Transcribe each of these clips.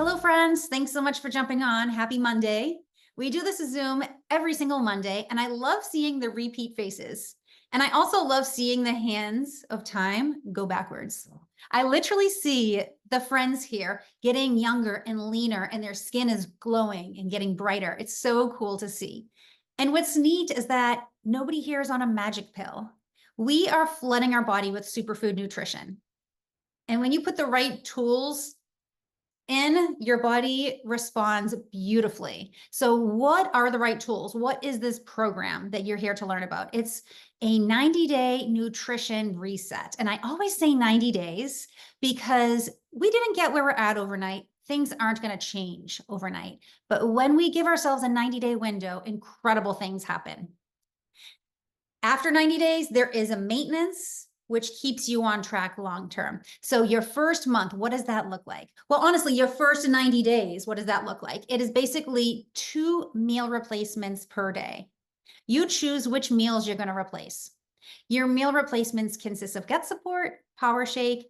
Hello, friends. Thanks so much for jumping on. Happy Monday. We do this Zoom every single Monday, and I love seeing the repeat faces. And I also love seeing the hands of time go backwards. I literally see the friends here getting younger and leaner, and their skin is glowing and getting brighter. It's so cool to see. And what's neat is that nobody here is on a magic pill. We are flooding our body with superfood nutrition. And when you put the right tools in, your body responds beautifully. So what are the right tools? What is this program that you're here to learn about? It's a 90-day nutrition reset. And I always say 90 days because we didn't get where we're at overnight. Things aren't going to change overnight. But when we give ourselves a 90-day window, incredible things happen. After 90 days, there is a maintenance, which keeps you on track long-term. So your first month, what does that look like? Well, honestly, your first 90 days, what does that look like? It is basically 2 meal replacements per day. You choose which meals you're going to replace. Your meal replacements consist of gut support, power shake,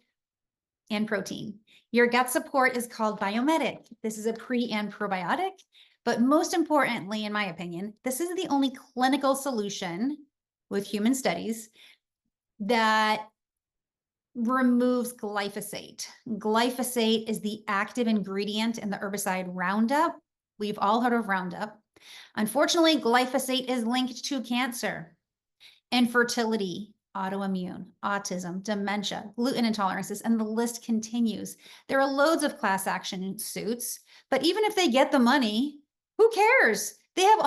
and protein. Your gut support is called Biome Medic. This is a pre and probiotic, but most importantly, in my opinion, this is the only clinical solution with human studies that removes glyphosate. Glyphosate is the active ingredient in the herbicide Roundup. We've all heard of Roundup. Unfortunately, glyphosate is linked to cancer, infertility, autoimmune, autism, dementia, gluten intolerances, and the list continues. There are loads of class action suits, but even if they get the money, who cares? They have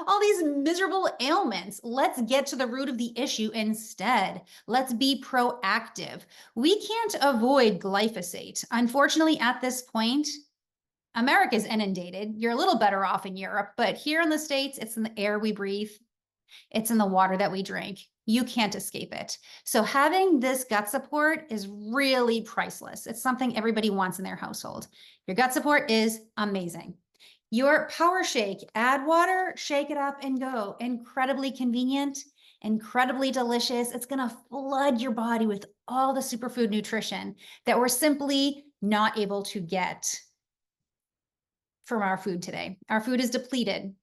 all these miserable ailments. Let's get to the root of the issue instead. Let's be proactive. We can't avoid glyphosate. Unfortunately, at this point, America's inundated. You're a little better off in Europe, but here in the States, it's in the air we breathe. It's in the water that we drink. You can't escape it. So having this gut support is really priceless. It's something everybody wants in their household. Your gut support is amazing. Your power shake, add water, shake it up and go. Incredibly convenient, incredibly delicious. It's going to flood your body with all the superfood nutrition that we're simply not able to get from our food today. Our food is depleted.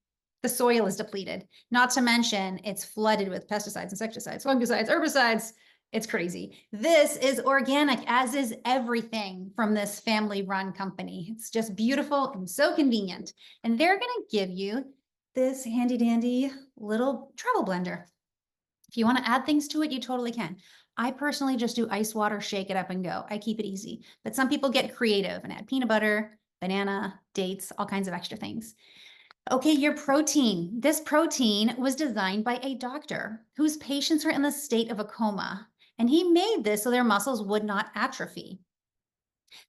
The soil is depleted. Not to mention it's flooded with pesticides, insecticides, fungicides, herbicides. It's crazy. This is organic, as is everything from this family-run company. It's just beautiful and so convenient. And they're going to give you this handy-dandy little travel blender. If you want to add things to it, you totally can. I personally just do ice water, shake it up and go. I keep it easy. But some people get creative and add peanut butter, banana, dates, all kinds of extra things. Okay, your protein. This protein was designed by a doctor whose patients were in the state of a coma. And he made this so their muscles would not atrophy.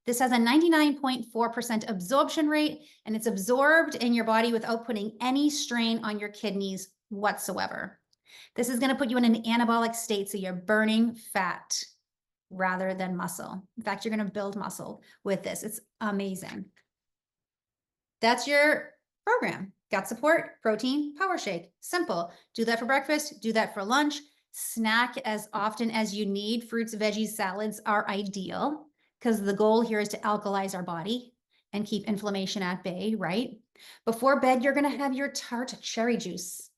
This has a 99.4% absorption rate, and it's absorbed in your body without putting any strain on your kidneys whatsoever. This is going to put you in an anabolic state, so you're burning fat rather than muscle. In fact, you're going to build muscle with this. It's amazing. That's your program. Gut support, protein, power shake. Simple. Do that for breakfast, do that for lunch. Snack as often as you need. Fruits, veggies, salads are ideal because the goal here is to alkalize our body and keep inflammation at bay, right? Before bed, you're going to have your tart cherry juice.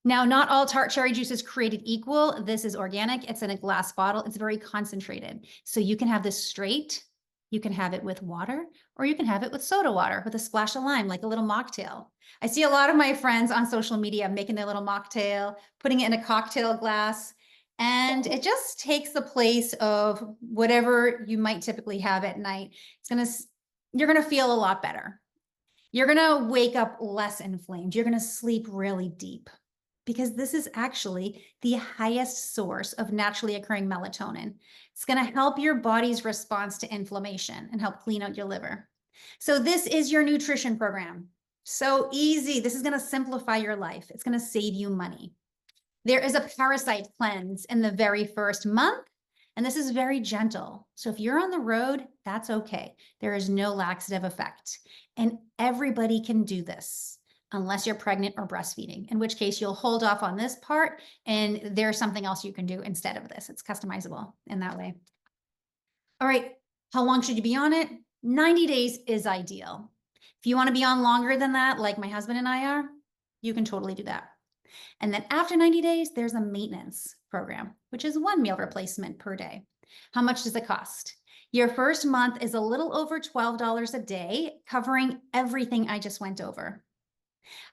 Now, not all tart cherry juice is created equal. This is organic. It's in a glass bottle. It's very concentrated. So you can have this straight. You can have it with water, or you can have it with soda water with a splash of lime, like a little mocktail. I see a lot of my friends on social media making their little mocktail, putting it in a cocktail glass, and it just takes the place of whatever you might typically have at night. You're gonna feel a lot better. You're gonna wake up less inflamed. You're gonna sleep really deep, because this is actually the highest source of naturally occurring melatonin. It's going to help your body's response to inflammation and help clean out your liver. So this is your nutrition program. So easy. This is going to simplify your life. It's going to save you money. There is a parasite cleanse in the very first month, and this is very gentle. So if you're on the road, that's okay. There is no laxative effect, and everybody can do this, unless you're pregnant or breastfeeding, in which case you'll hold off on this part and there's something else you can do instead of this. It's customizable in that way. All right, how long should you be on it? 90 days is ideal. If you want to be on longer than that, like my husband and I are, you can totally do that. And then after 90 days, there's a maintenance program, which is 1 meal replacement per day. How much does it cost? Your first month is a little over $12 a day, covering everything I just went over.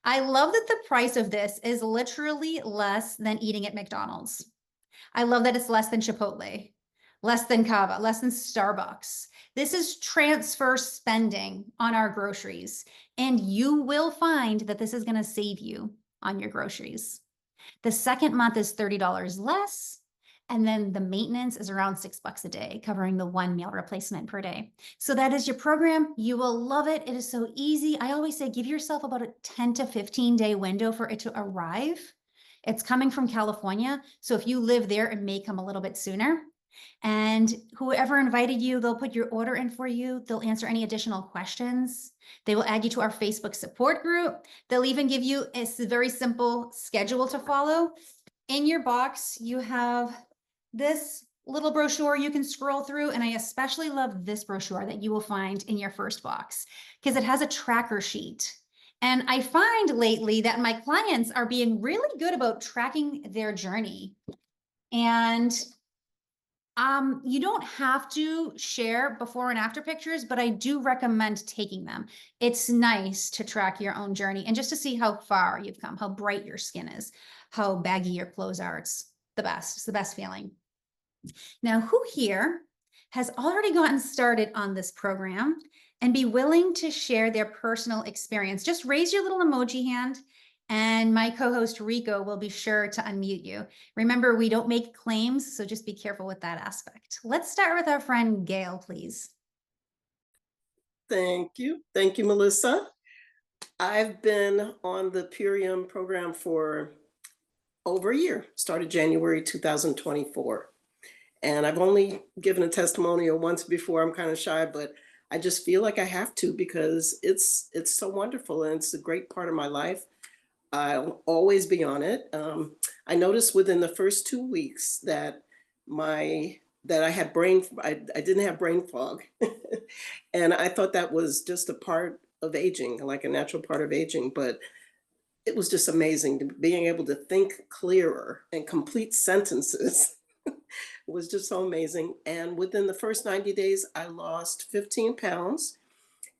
I love that the price of this is literally less than eating at McDonald's. I love that it's less than Chipotle, less than Cava, less than Starbucks. This is transfer spending on our groceries, and you will find that this is going to save you on your groceries. The second month is $30 less, and then the maintenance is around $6 a day, covering the 1 meal replacement per day. So that is your program. You will love it. It is so easy. I always say give yourself about a 10 to 15 day window for it to arrive. It's coming from California, so if you live there, it may come a little bit sooner. And whoever invited you, they'll put your order in for you. They'll answer any additional questions. They will add you to our Facebook support group. They'll even give you a very simple schedule to follow. In your box, you have this little brochure you can scroll through. And I especially love this brochure that you will find in your first box because it has a tracker sheet. And I find lately that my clients are being really good about tracking their journey. And you don't have to share before and after pictures, but I do recommend taking them. It's nice to track your own journey and just to see how far you've come, how bright your skin is, how baggy your clothes are. It's the best. It's the best feeling. Now, who here has already gotten started on this program and be willing to share their personal experience? Just raise your little emoji hand and my co-host Rico will be sure to unmute you. Remember, we don't make claims, so just be careful with that aspect. Let's start with our friend Gayle, please. Thank you. Thank you, Melissa. I've been on the Purium program for over a year, started January 2024. And I've only given a testimonial once before. I'm kind of shy, but I just feel like I have to because it's so wonderful and it's a great part of my life. I'll always be on it. I noticed within the first 2 weeks that I didn't have brain fog. And I thought that was just a part of aging, like a natural part of aging, but it was just amazing being able to think clearer and complete sentences. It was just so amazing. And within the first 90 days, I lost 15 pounds.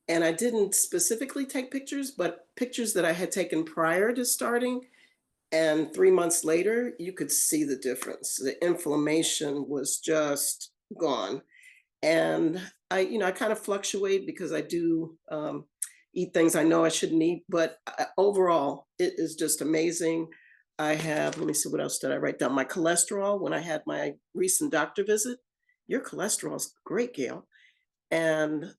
And I didn't specifically take pictures, but pictures that I had taken prior to starting. And 3 months later, you could see the difference. The inflammation was just gone. And I kind of fluctuate because I do eat things I know I shouldn't eat, but overall, it is just amazing. Let me see, what else did I write down? My cholesterol, when I had my recent doctor visit, your cholesterol is great, Gayle. And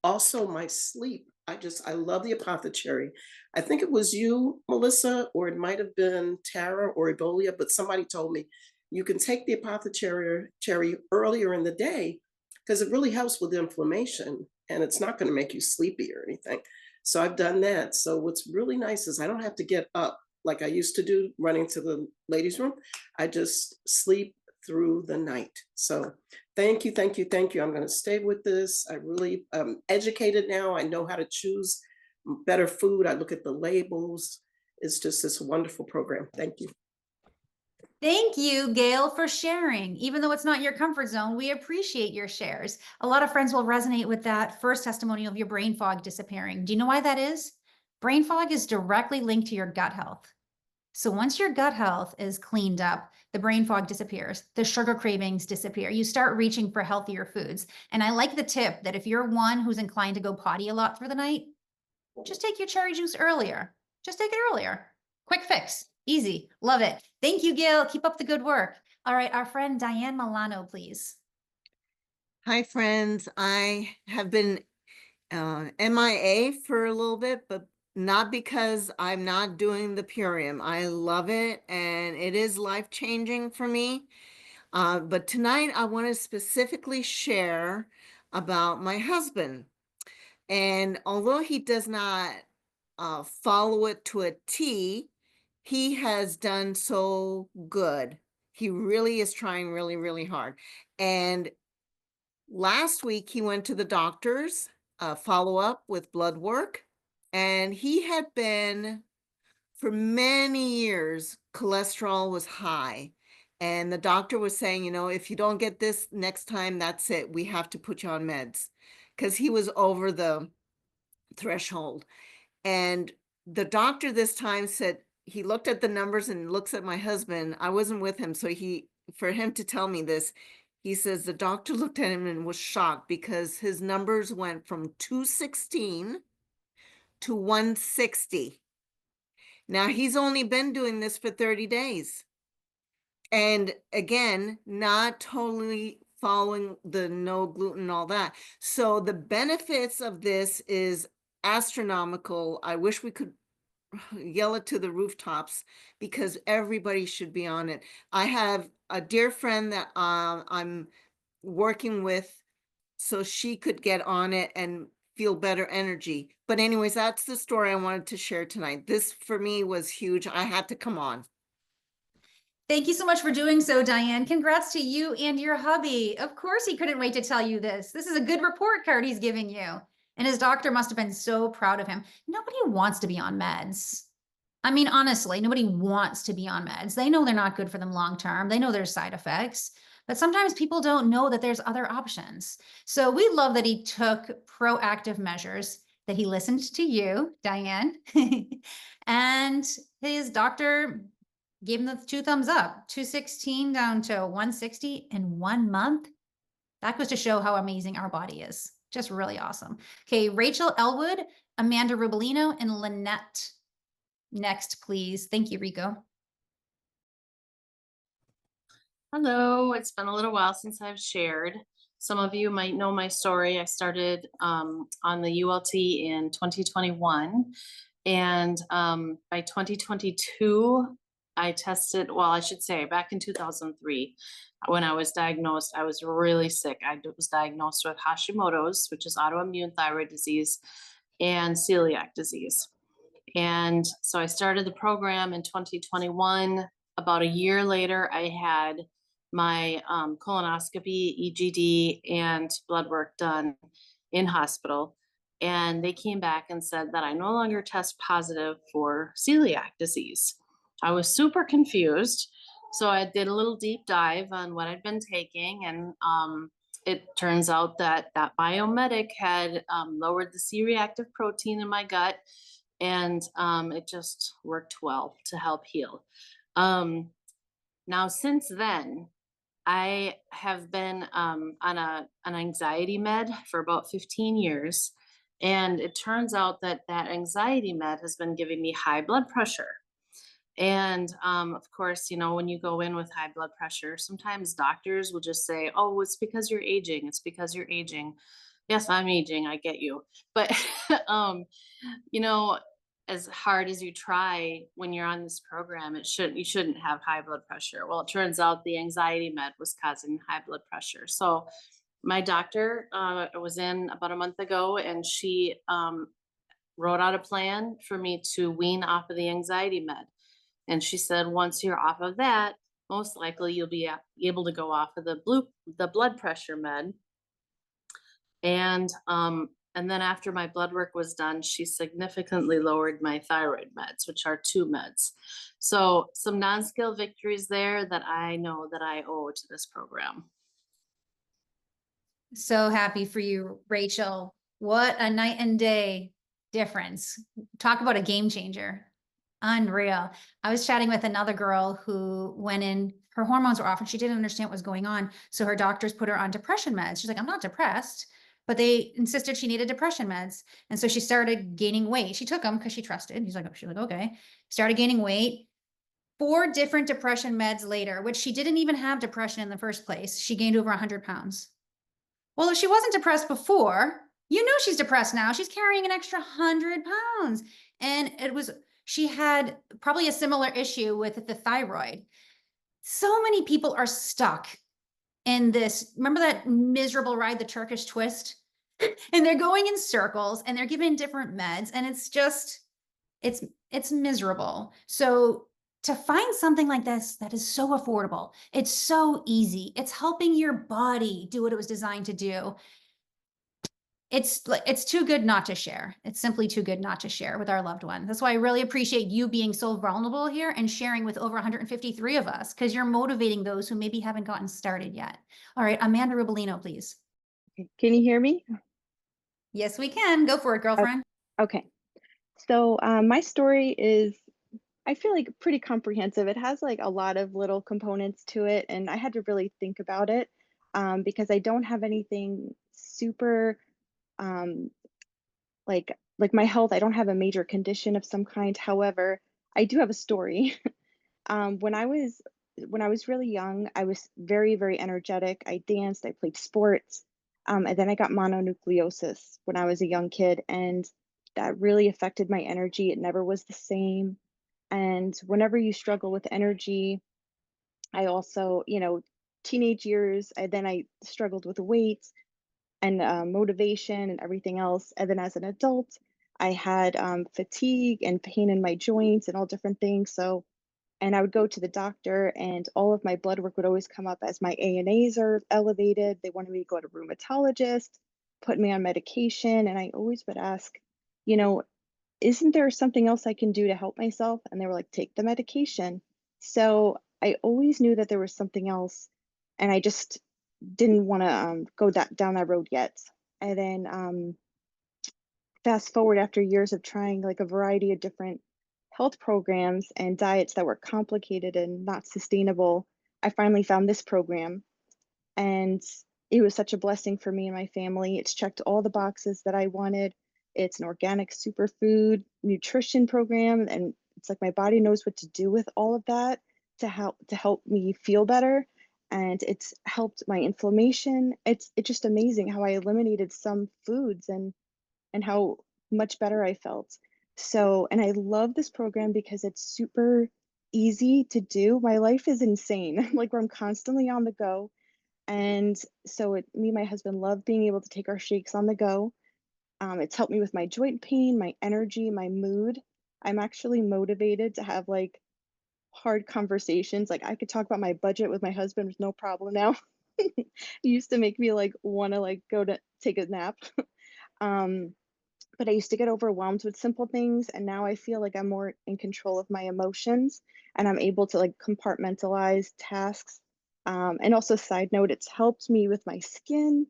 also my sleep. I love the Apothe-Cherry. I think it was you, Melissa, or it might have been Tara or Ebola, but somebody told me you can take the Apothe-Cherry earlier in the day because it really helps with inflammation and it's not going to make you sleepy or anything. So I've done that. So what's really nice is I don't have to get up like I used to do running to the ladies' room. I just sleep through the night. So thank you, thank you, thank you. I'm going to stay with this. I really am educated now. I know how to choose better food. I look at the labels. It's just this wonderful program. Thank you. Thank you, Gayle, for sharing. Even though it's not your comfort zone, we appreciate your shares. A lot of friends will resonate with that first testimonial of your brain fog disappearing. Do you know why that is? Brain fog is directly linked to your gut health. So once your gut health is cleaned up, the brain fog disappears, the sugar cravings disappear. You start reaching for healthier foods. And I like the tip that if you're one who's inclined to go potty a lot through the night, just take your cherry juice earlier. Just take it earlier. Quick fix. Easy. Love it. Thank you, Gayle. Keep up the good work. All right, our friend Diane Milano, please. Hi, friends. I have been MIA for a little bit, but not because I'm not doing the Purium. I love it, and it is life-changing for me. But tonight, I want to specifically share about my husband. And although he does not follow it to a T, he has done so good. He really is trying really, really hard. And Last week, he went to the doctor's follow up with blood work, and he had been for many years, cholesterol was high. And the doctor was saying, if you don't get this next time, that's it. We have to put you on meds because he was over the threshold. And the doctor this time said, he looked at the numbers and looks at my husband. I wasn't with him. So for him to tell me this, he says the doctor looked at him and was shocked because his numbers went from 216 to 160. Now he's only been doing this for 30 days. And again, not totally following the no gluten, all that. So the benefits of this is astronomical. I wish we could yell it to the rooftops because everybody should be on it. I have a dear friend that I'm working with so she could get on it and feel better energy. But anyways, that's the story I wanted to share tonight. This for me was huge. I had to come on. Thank you so much for doing so, Diane. Congrats to you and your hubby. Of course, he couldn't wait to tell you this. This is a good report card he's giving you. And his doctor must have been so proud of him. Nobody wants to be on meds. I mean, honestly, nobody wants to be on meds. They know they're not good for them long term. They know there's side effects, but sometimes people don't know that there's other options. So we love that he took proactive measures, that he listened to you, Diane, and his doctor gave him the 2 thumbs up, 216 down to 160 in 1 month. That goes to show how amazing our body is. Just really awesome. Okay, Rachel Elwood, Amanda Rubelino, and Lynnette. Next, please. Thank you, Rico. Hello, it's been a little while since I've shared. Some of you might know my story. I started on the ULT in 2021, and by 2022, I tested, well, I should say back in 2003, when I was diagnosed, I was really sick. I was diagnosed with Hashimoto's, which is autoimmune thyroid disease, and celiac disease. And so I started the program in 2021. About a year later, I had my colonoscopy, EGD, and blood work done in hospital. And they came back and said that I no longer test positive for celiac disease. I was super confused. So I did a little deep dive on what I'd been taking, and it turns out that Biome Medic had lowered the C-reactive protein in my gut, and it just worked well to help heal. Now, since then, I have been on an anxiety med for about 15 years, and it turns out that anxiety med has been giving me high blood pressure. And of course, when you go in with high blood pressure, sometimes doctors will just say, oh, it's because you're aging. It's because you're aging. Yes, I'm aging. I get you. But, you know, as hard as you try when you're on this program, you shouldn't have high blood pressure. Well, it turns out the anxiety med was causing high blood pressure. So my doctor was in about a month ago, and she wrote out a plan for me to wean off of the anxiety med. And she said, once you're off of that, most likely you'll be able to go off of the blood pressure med. And then after my blood work was done, she significantly lowered my thyroid meds, which are 2 meds. So some non-scale victories there that I know that I owe to this program. So happy for you, Rachel. What a night and day difference. Talk about a game changer. Unreal. I was chatting with another girl who went in, her hormones were off and she didn't understand what was going on. So her doctors put her on depression meds. She's like, I'm not depressed, but they insisted she needed depression meds. And so she started gaining weight. She took them because she trusted. She's like, okay. Started gaining weight. 4 different depression meds later, which she didn't even have depression in the first place. She gained over 100 pounds. Well, if she wasn't depressed before, she's depressed now. She's carrying an extra 100 pounds. And she had probably a similar issue with the thyroid. So many people are stuck in this. Remember that miserable ride, the Turkish twist? And they're going in circles and they're given different meds. And it's miserable. So to find something like this that is so affordable, it's so easy, it's helping your body do what it was designed to do. It's too good not to share. It's simply too good not to share with our loved one. That's why I really appreciate you being so vulnerable here and sharing with over 153 of us, because you're motivating those who maybe haven't gotten started yet. All right, Amanda Rubolino, please. Can you hear me? Yes, we can. Go for it, girlfriend. Okay. So my story is, I feel like pretty comprehensive. It has like a lot of little components to it, and I had to really think about it because I don't have anything super um, like my health. I don't have a major condition of some kind. However, I do have a story. When I was really young, I was very, very energetic. I danced, I played sports, and then I got mononucleosis when I was a young kid, and that really affected my energy. It never was the same. And whenever you struggle with energy, I also, teenage years, I struggled with weight and motivation and everything else. And then as an adult, I had fatigue and pain in my joints and all different things. So and I would go to the doctor, and all of my blood work would always come up as my ANAs are elevated. They wanted me to go to a rheumatologist, put me on medication, and I always would ask, you know, isn't there something else I can do to help myself? And they were like, take the medication. So I always knew that there was something else, and I just didn't want to go down that road yet. And then fast forward after years of trying like a variety of different health programs and diets that were complicated and not sustainable, I finally found this program. And it was such a blessing for me and my family. It's checked all the boxes that I wanted. It's an organic superfood nutrition program. And it's like my body knows what to do with all of that to help me feel better. And it's helped my inflammation. It's just amazing how I eliminated some foods and how much better I felt. So, and I love this program because it's super easy to do. My life is insane, like where I'm constantly on the go. And so me and my husband love being able to take our shakes on the go. It's helped me with my joint pain, my energy, my mood. I'm actually motivated to have like hard conversations. Like I could talk about my budget with my husband with no problem now. It used to make me like want to like go to take a nap. um, but I used to get overwhelmed with simple things, and now I feel like I'm more in control of my emotions and I'm able to like compartmentalize tasks. And also, side note, it's helped me with my skin.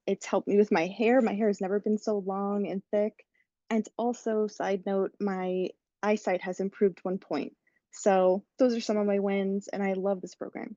It's helped me with my hair. My hair has never been so long and thick. And also, side note, my eyesight has improved 1 point. So those are some of my wins, and I love this program.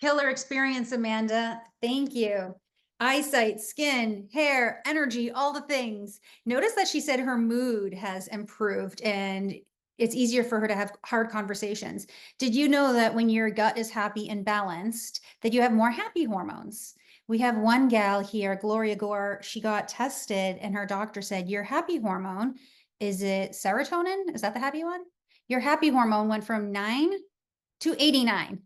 Killer experience, Amanda. Thank you. Eyesight, skin, hair, energy, all the things. Notice that she said her mood has improved and it's easier for her to have hard conversations. Did you know that when your gut is happy and balanced, that you have more happy hormones? We have one gal here, Gloria Gore, she got tested and her doctor said, your happy hormone, is it serotonin? Is that the happy one? Your happy hormone went from 9 to 89.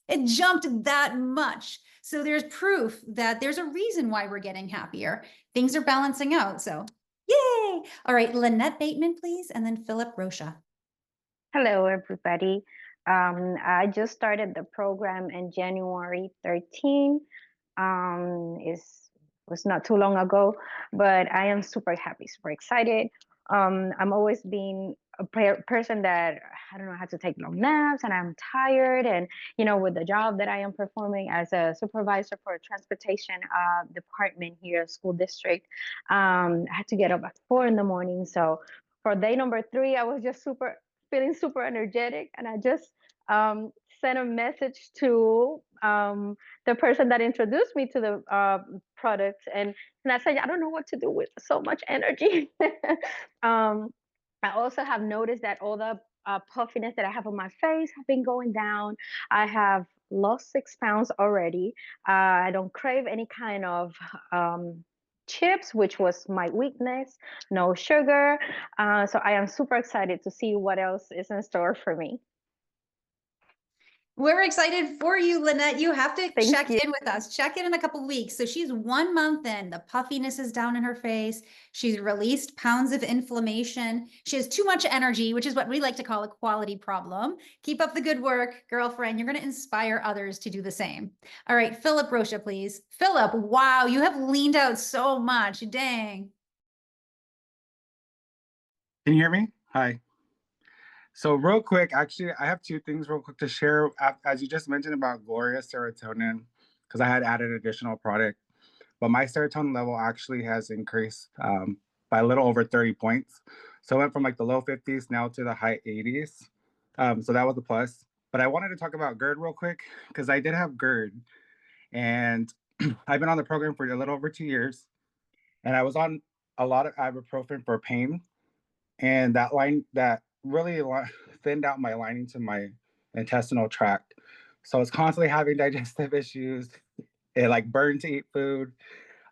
It jumped that much. So there's proof that there's a reason why we're getting happier. Things are balancing out. So yay. All right, Lynnette Bateman, please. And then Philip Rocha. Hello, everybody. I just started the program in January 13. Was not too long ago, but I am super happy, super excited. I'm always been a person that I don't know how to take long naps, and I'm tired. And with the job that I am performing as a supervisor for a transportation department here, school district, I had to get up at 4 in the morning. So for day number 3, I was just feeling super energetic, and I just sent a message to the person that introduced me to the products, and I said, I don't know what to do with so much energy. I also have noticed that all the puffiness that I have on my face have been going down. I have lost 6 pounds already. I don't crave any kind of chips, which was my weakness, no sugar. So I am super excited to see what else is in store for me. We're excited for you, Lynnette. You have to Thank check you. in with us. Check in a couple weeks. So she's 1 month in. The puffiness is down in her face. She's released pounds of inflammation. She has too much energy, which is what we like to call a quality problem. Keep up the good work, girlfriend. You're going to inspire others to do the same. All right, Philip Rocha, please. Philip, wow, you have leaned out so much. Dang. Can you hear me? Hi. So real quick, actually, I have two things real quick to share. As you just mentioned about Gloria's serotonin, because I had added additional product, but my serotonin level actually has increased by a little over 30 points. So it went from like the low 50s now to the high 80s. So that was a plus. But I wanted to talk about GERD real quick, because I did have GERD, and I've been on the program for a little over 2 years, and I was on a lot of ibuprofen for pain. And that really thinned out my lining to my intestinal tract. So I was constantly having digestive issues. It like burned to eat food.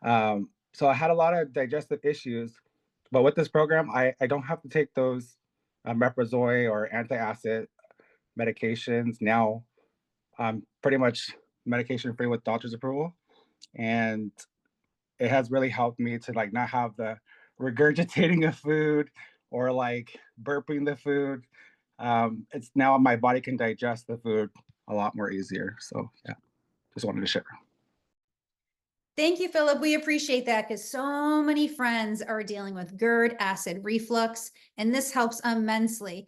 So I had a lot of digestive issues. But with this program, I don't have to take those Reprozoi or antacid medications. Now I'm pretty much medication free with doctor's approval. And it has really helped me to like not have the regurgitating of food or like burping the food. It's now my body can digest the food a lot more easier. So yeah, just wanted to share. Thank you, Philip. We appreciate that because so many friends are dealing with GERD, acid reflux, and this helps immensely.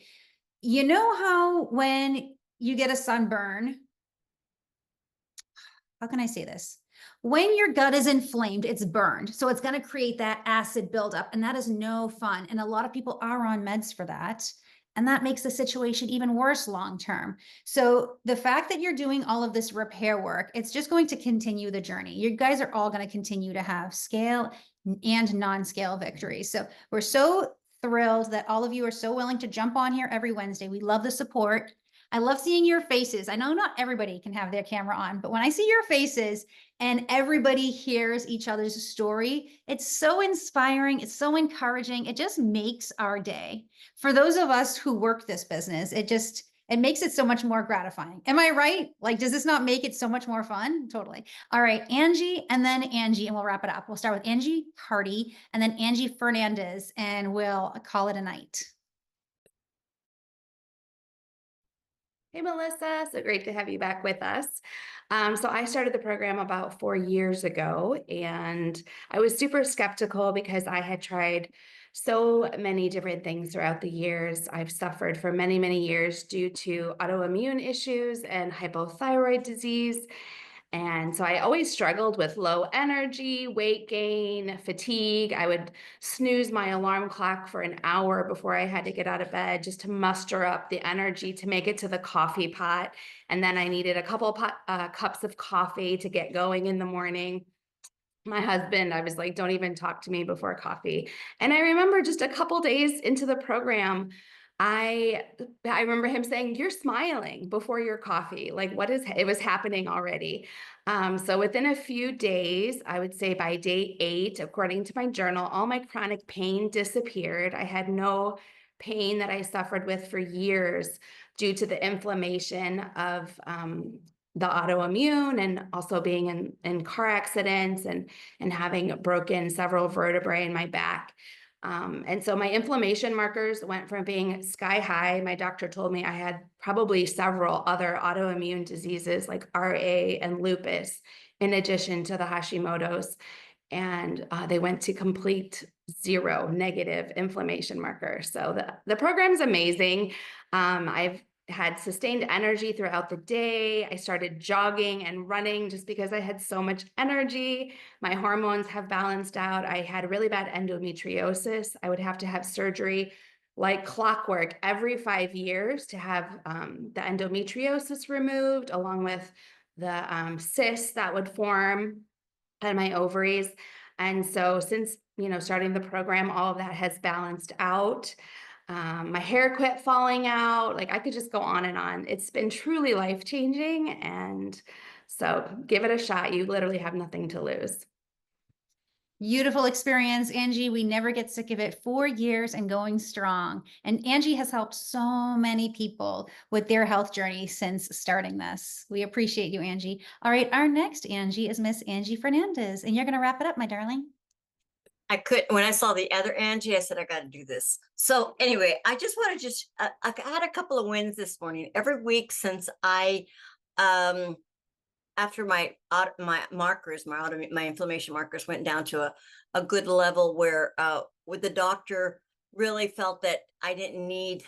You know how when you get a sunburn, how can I say this? When your gut is inflamed, it's burned. So it's going to create that acid buildup, and that is no fun. And a lot of people are on meds for that. And that makes the situation even worse long term. So the fact that you're doing all of this repair work, it's just going to continue the journey. You guys are all going to continue to have scale and non-scale victories. So we're so thrilled that all of you are so willing to jump on here every Wednesday. We love the support. I love seeing your faces. I know not everybody can have their camera on, but when I see your faces and everybody hears each other's story, it's so inspiring. It's so encouraging. It just makes our day. For those of us who work this business, it makes it so much more gratifying. Am I right? Like, does this not make it so much more fun? Totally. All right, Angie, and then Angie, and we'll wrap it up. We'll start with Angie Carty and then Angie Fernandez, and we'll call it a night. Hey, Melissa, so great to have you back with us. So I started the program about 4 years ago, and I was super skeptical because I had tried so many different things throughout the years. I've suffered for many, many years due to autoimmune issues and hypothyroid disease. And so I always struggled with low energy, weight gain, fatigue. I would snooze my alarm clock for an hour before I had to get out of bed just to muster up the energy to make it to the coffee pot. And then I needed a couple cups of coffee to get going in the morning. My husband, I was like, don't even talk to me before coffee. And I remember just a couple days into the program, I remember him saying, you're smiling before your coffee. Like, it was happening already. So within a few days, I would say by day 8, according to my journal, all my chronic pain disappeared. I had no pain that I suffered with for years due to the inflammation of the autoimmune, and also being in car accidents and having broken several vertebrae in my back. And so my inflammation markers went from being sky high. My doctor told me I had probably several other autoimmune diseases like RA and lupus, in addition to the Hashimoto's. And they went to complete 0 negative inflammation markers. So the program's amazing. I've had sustained energy throughout the day. I started jogging and running just because I had so much energy. My hormones have balanced out. I had really bad endometriosis. I would have to have surgery like clockwork every 5 years to have the endometriosis removed, along with the cysts that would form on my ovaries. And so since, starting the program, all of that has balanced out. My hair quit falling out. Like, I could just go on and on. It's been truly life-changing. And so give it a shot. You literally have nothing to lose. Beautiful experience, Angie. We never get sick of it. 4 years and going strong. And Angie has helped so many people with their health journey since starting this. We appreciate you, Angie. All right, our next Angie is Miss Angie Fernandez, and you're going to wrap it up, my darling. When I saw the other Angie, I said, I got to do this. So anyway, I just want to I had a couple of wins this morning. Every week since after my markers, my inflammation markers went down to a good level where with the doctor really felt that I didn't need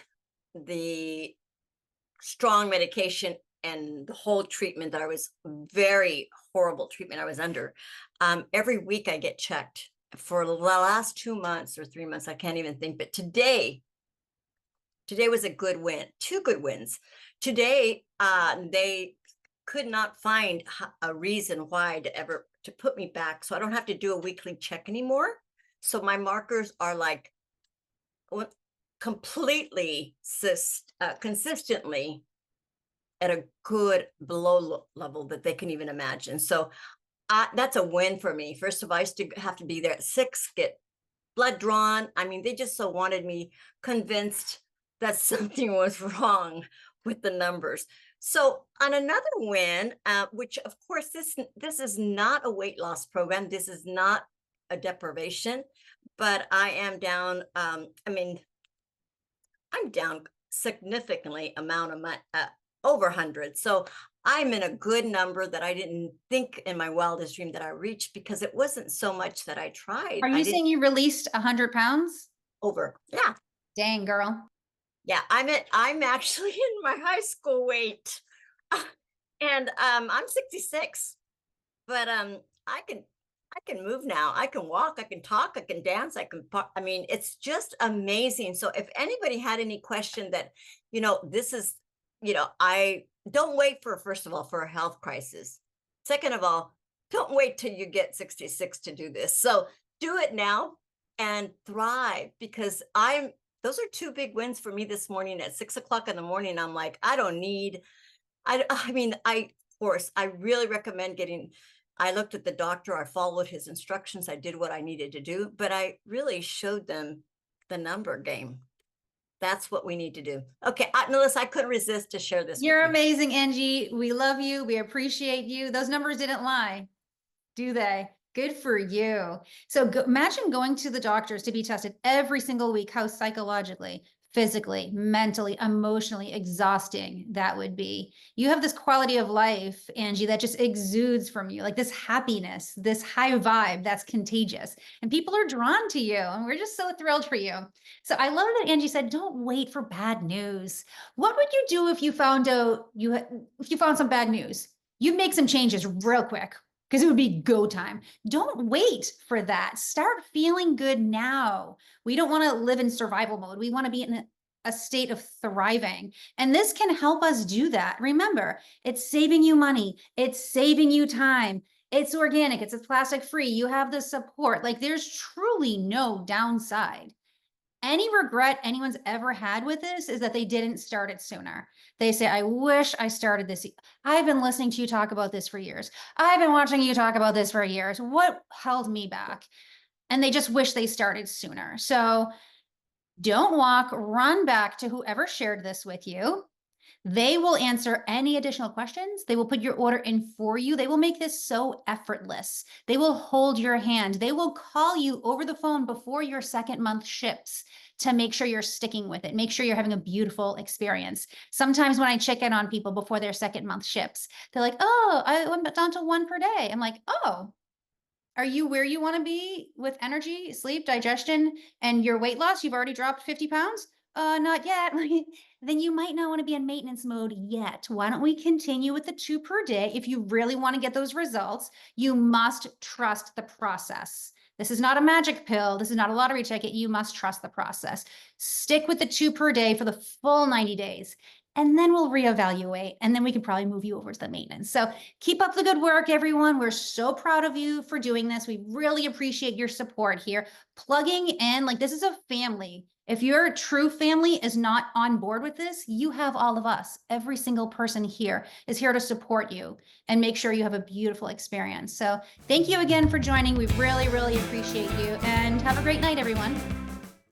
the strong medication and the whole treatment that I was very horrible treatment I was under. Every week I get checked for the last 2 months or 3 months. I can't even think, but today was a good win, 2 good wins. Today, they could not find a reason why to put me back. So I don't have to do a weekly check anymore. So my markers are like completely consistently at a good below level that they can even imagine. So that's a win for me. First of all, I used to have to be there at 6, get blood drawn. I mean, they just so wanted me convinced that something was wrong with the numbers. So on another win, which of course, this is not a weight loss program. This is not a deprivation, but I am down. I'm down significantly amount of over 100. So I'm in a good number that I didn't think in my wildest dream that I reached, because it wasn't so much that I tried. Are you saying you released 100 pounds? Over? Yeah. Dang, girl. Yeah, I'm actually in my high school weight, and I'm 66, but I can move now. I can walk, I can talk, I can dance, I mean, it's just amazing. So if anybody had any question that, this is, I don't wait first of all, for a health crisis. Second of all, don't wait till you get 66 to do this. So do it now and thrive, because those are 2 big wins for me this morning at 6 o'clock in the morning. I'm like, of course, I really recommend I looked at the doctor, I followed his instructions, I did what I needed to do, but I really showed them the number game. That's what we need to do. Okay, Melissa, I couldn't resist to share this. You're amazing, Angie. We love you. We appreciate you. Those numbers didn't lie, do they? Good for you. So imagine going to the doctors to be tested every single week, how psychologically, physically, mentally, emotionally exhausting that would be. You have this quality of life, Angie, that just exudes from you, like this happiness, this high vibe that's contagious, and people are drawn to you, and we're just so thrilled for you. So I love that Angie said, don't wait for bad news. What would you do if you found out if you found some bad news? You'd make some changes real quick, because it would be go time. Don't wait for that. Start feeling good now. We don't want to live in survival mode. We want to be in a state of thriving. And this can help us do that. Remember, it's saving you money. It's saving you time. It's organic. It's plastic free. You have the support. Like, there's truly no downside. Any regret anyone's ever had with this is that they didn't start it sooner. They say, I wish I started this. I've been listening to you talk about this for years. I've been watching you talk about this for years. What held me back? And they just wish they started sooner. So don't walk, run back to whoever shared this with you. They will answer any additional questions. They will put your order in for you. They will make this so effortless. They will hold your hand. They will call you over the phone before your 2nd month ships to make sure you're sticking with it. Make sure you're having a beautiful experience. Sometimes when I check in on people before their 2nd month ships, they're like, oh, I went down to 1 per day. I'm like, oh, are you where you want to be with energy, sleep, digestion, and your weight loss? You've already dropped 50 pounds? Not yet. Then you might not want to be in maintenance mode yet. Why don't we continue with the 2 per day? If you really want to get those results, you must trust the process. This is not a magic pill. This is not a lottery ticket. You must trust the process. Stick with the 2 per day for the full 90 days. and then we'll reevaluate, and then we can probably move you over to the maintenance. So keep up the good work, everyone. We're so proud of you for doing this. We really appreciate your support here. Plugging in, like, this is a family. If your true family is not on board with this, you have all of us. Every single person here is here to support you and make sure you have a beautiful experience. So thank you again for joining. We really, really appreciate you, and have a great night, everyone.